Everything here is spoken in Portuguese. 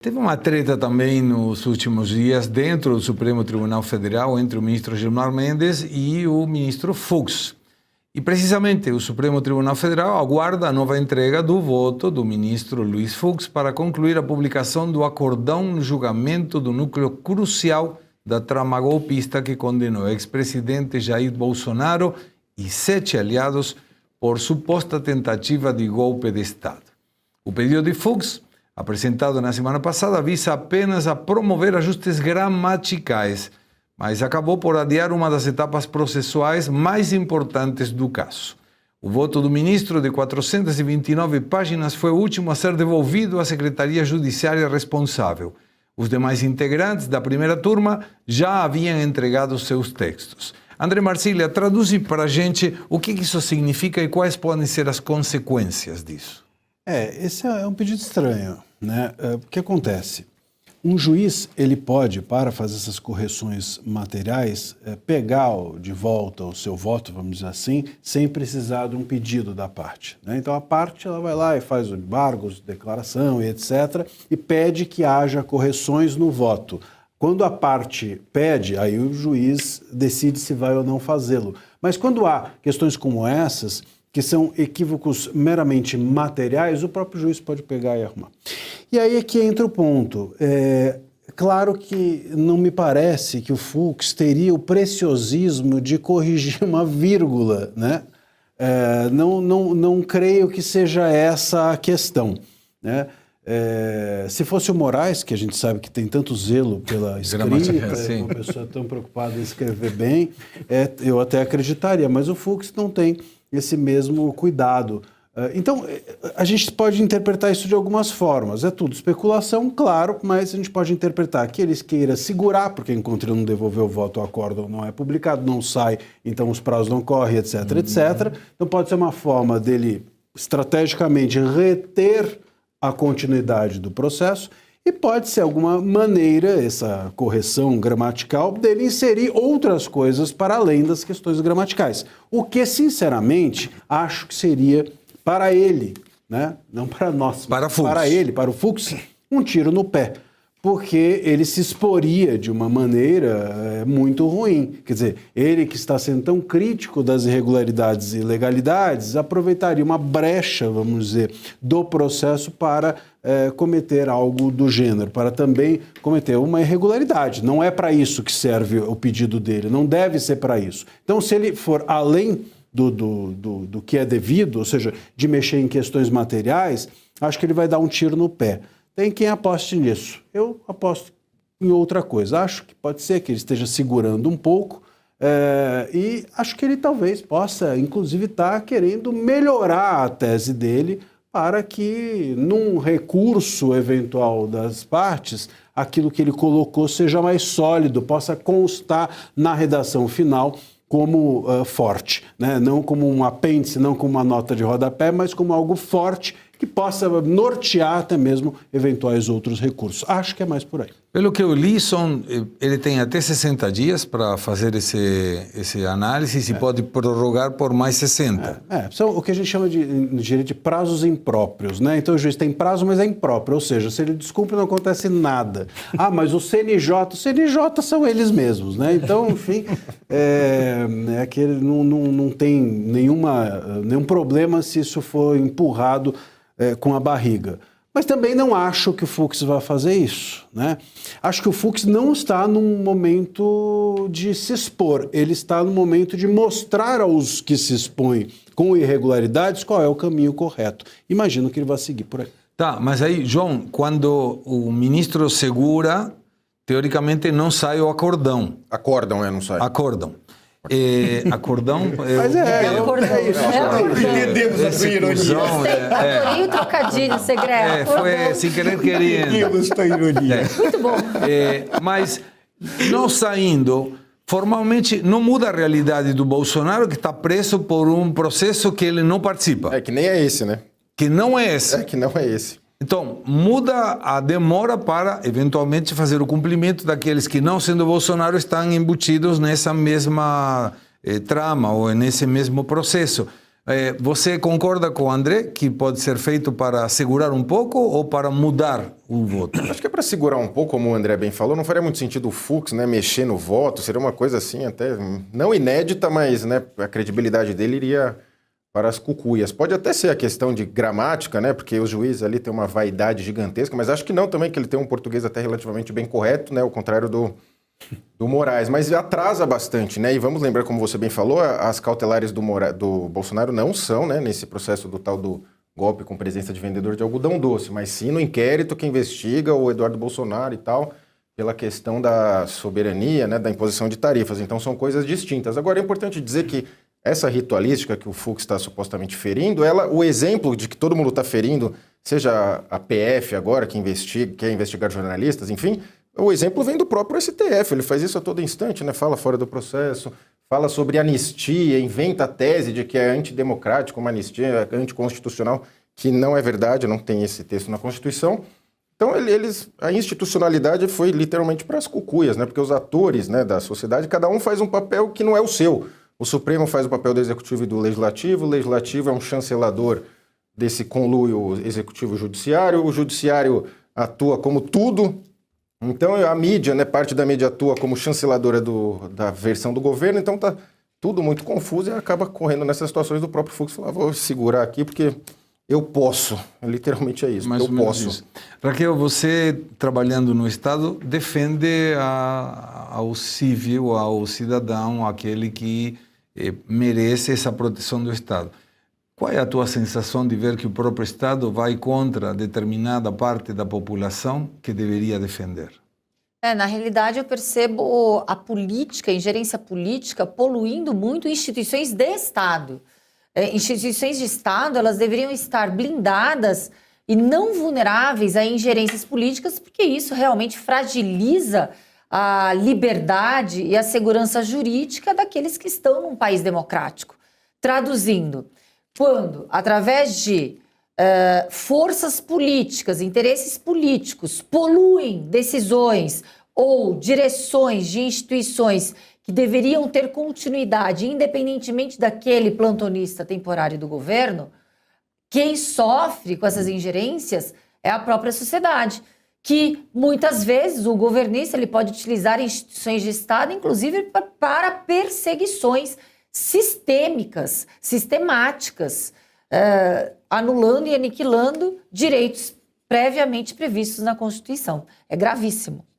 Teve uma treta também nos últimos dias dentro do Supremo Tribunal Federal entre o ministro Gilmar Mendes e o ministro Fux. E precisamente o Supremo Tribunal Federal aguarda a nova entrega do voto do ministro Luiz Fux para concluir a publicação do acordão no julgamento do núcleo crucial da trama golpista que condenou o ex-presidente Jair Bolsonaro e 7 aliados por suposta tentativa de golpe de Estado. O pedido de Fux, apresentado na semana passada, visa apenas a promover ajustes gramaticais, mas acabou por adiar uma das etapas processuais mais importantes do caso. O voto do ministro, de 429 páginas, foi o último a ser devolvido à Secretaria Judiciária responsável. Os demais integrantes da primeira turma já haviam entregado seus textos. André Marcília, traduz para a gente o que isso significa e quais podem ser as consequências disso. Esse é um pedido estranho, né? O que acontece? Um juiz, ele pode, para fazer essas correções materiais, pegar de volta o seu voto, vamos dizer assim, sem precisar de um pedido da parte, né? Então, a parte, ela vai lá e faz o embargo, declaração e etc., e pede que haja correções no voto. Quando a parte pede, aí o juiz decide se vai ou não fazê-lo. Mas quando há questões como essas, que são equívocos meramente materiais, o próprio juiz pode pegar e arrumar. E aí é que entra o ponto. Claro que não me parece que o Fux teria o preciosismo de corrigir uma vírgula, né? Não creio que seja essa a questão, né? Se fosse o Moraes, que a gente sabe que tem tanto zelo pela escrita, uma pessoa tão preocupada em escrever bem, eu até acreditaria, mas o Fux não tem esse mesmo cuidado. Então, a gente pode interpretar isso de algumas formas. É tudo especulação, claro, mas a gente pode interpretar que eles queiram segurar, porque enquanto ele não devolver o voto, o acórdão não é publicado, não sai, então os prazos não correm, etc, etc. Então, pode ser uma forma dele, estrategicamente, reter a continuidade do processo, e pode ser alguma maneira, essa correção gramatical, dele inserir outras coisas para além das questões gramaticais. O que, sinceramente, acho que seria para ele, né? Não para nós, mas para ele, para o Fux, um tiro no pé. Porque ele se exporia de uma maneira muito ruim. Quer dizer, ele que está sendo tão crítico das irregularidades e ilegalidades, aproveitaria uma brecha, vamos dizer, do processo para cometer algo do gênero, para também cometer uma irregularidade. Não é para isso que serve o pedido dele, não deve ser para isso. Então, se ele for além do que é devido, ou seja, de mexer em questões materiais, acho que ele vai dar um tiro no pé. Tem quem aposte nisso. Eu aposto em outra coisa. Acho que pode ser que ele esteja segurando um pouco e acho que ele talvez possa, inclusive, estar querendo melhorar a tese dele para que, num recurso eventual das partes, aquilo que ele colocou seja mais sólido, possa constar na redação final como forte, né? Não como um apêndice, não como uma nota de rodapé, mas como algo forte que possa nortear até mesmo eventuais outros recursos. Acho que é mais por aí. Pelo que eu li, ele tem até 60 dias para fazer esse análise e se pode prorrogar por mais 60. São o que a gente chama de prazos impróprios, né? Então o juiz tem prazo, mas é impróprio, ou seja, se ele descumpre não acontece nada. Mas o CNJ são eles mesmos, né? Então, enfim, que ele não tem nenhum problema se isso for empurrado com a barriga. Mas também não acho que o Fux vai fazer isso, né? Acho que o Fux não está num momento de se expor, ele está no momento de mostrar aos que se expõem com irregularidades qual é o caminho correto. Imagino que ele vai seguir por aí. Tá, mas aí, João, quando o ministro segura, teoricamente não sai o acordão. Acórdão, não sai. Acordão. Acordão. Mas entendemos a sua ironia. Adorei o trocadilho, Segré. Foi sem querer querendo. Entendemos a ironia. Muito bom. Mas não saindo, formalmente não muda a realidade do Bolsonaro, que está preso por um processo que ele não participa. Que nem é esse, né? Que não é esse. Que não é esse. Então, muda a demora para, eventualmente, fazer o cumprimento daqueles que, não sendo Bolsonaro, estão embutidos nessa mesma trama ou nesse mesmo processo. Você concorda com o André que pode ser feito para segurar um pouco ou para mudar o voto? Acho que é para segurar um pouco, como o André bem falou, não faria muito sentido o Fux, né, mexer no voto, seria uma coisa assim até não inédita, mas, né, a credibilidade dele iria para as cucuias. Pode até ser a questão de gramática, né, porque os juízes ali têm uma vaidade gigantesca, mas acho que não também, que ele tem um português até relativamente bem correto, né, ao contrário do Moraes, mas atrasa bastante, né? E vamos lembrar, como você bem falou, as cautelares do Bolsonaro não são, né, nesse processo do tal do golpe com presença de vendedor de algodão doce, mas sim no inquérito que investiga o Eduardo Bolsonaro e tal, pela questão da soberania, né, da imposição de tarifas. Então são coisas distintas. Agora é importante dizer que essa ritualística que o Fux está supostamente ferindo, o exemplo de que todo mundo está ferindo, seja a PF agora, que quer investigar jornalistas, enfim, o exemplo vem do próprio STF, ele faz isso a todo instante, né? Fala fora do processo, fala sobre anistia, inventa a tese de que é antidemocrático, uma anistia é anticonstitucional, que não é verdade, não tem esse texto na Constituição. Então, a institucionalidade foi literalmente para as cucuias, né? Porque os atores, né, da sociedade, cada um faz um papel que não é o seu. O Supremo faz o papel do Executivo e do Legislativo, o Legislativo é um chancelador desse conluio Executivo-Judiciário, o Judiciário atua como tudo. Então a mídia, né, parte da mídia atua como chanceladora da versão do governo, então tá tudo muito confuso e acaba correndo nessas situações do próprio Fux falar, vou segurar aqui porque eu posso, literalmente é isso, Mais eu ou menos posso. isso. Raquel, você trabalhando no Estado defende ao civil, ao cidadão, aquele que merece essa proteção do Estado. Qual é a tua sensação de ver que o próprio Estado vai contra determinada parte da população que deveria defender? Na realidade, eu percebo a política, a ingerência política, poluindo muito instituições de Estado. Instituições de Estado, elas deveriam estar blindadas e não vulneráveis a ingerências políticas, porque isso realmente fragiliza a liberdade e a segurança jurídica daqueles que estão num país democrático. Traduzindo, quando, através de forças políticas, interesses políticos, poluem decisões ou direções de instituições que deveriam ter continuidade, independentemente daquele plantonista temporário do governo, quem sofre com essas ingerências é a própria sociedade, que muitas vezes o governista ele pode utilizar instituições de Estado, inclusive para perseguições sistêmicas, sistemáticas, anulando e aniquilando direitos previamente previstos na Constituição. É gravíssimo.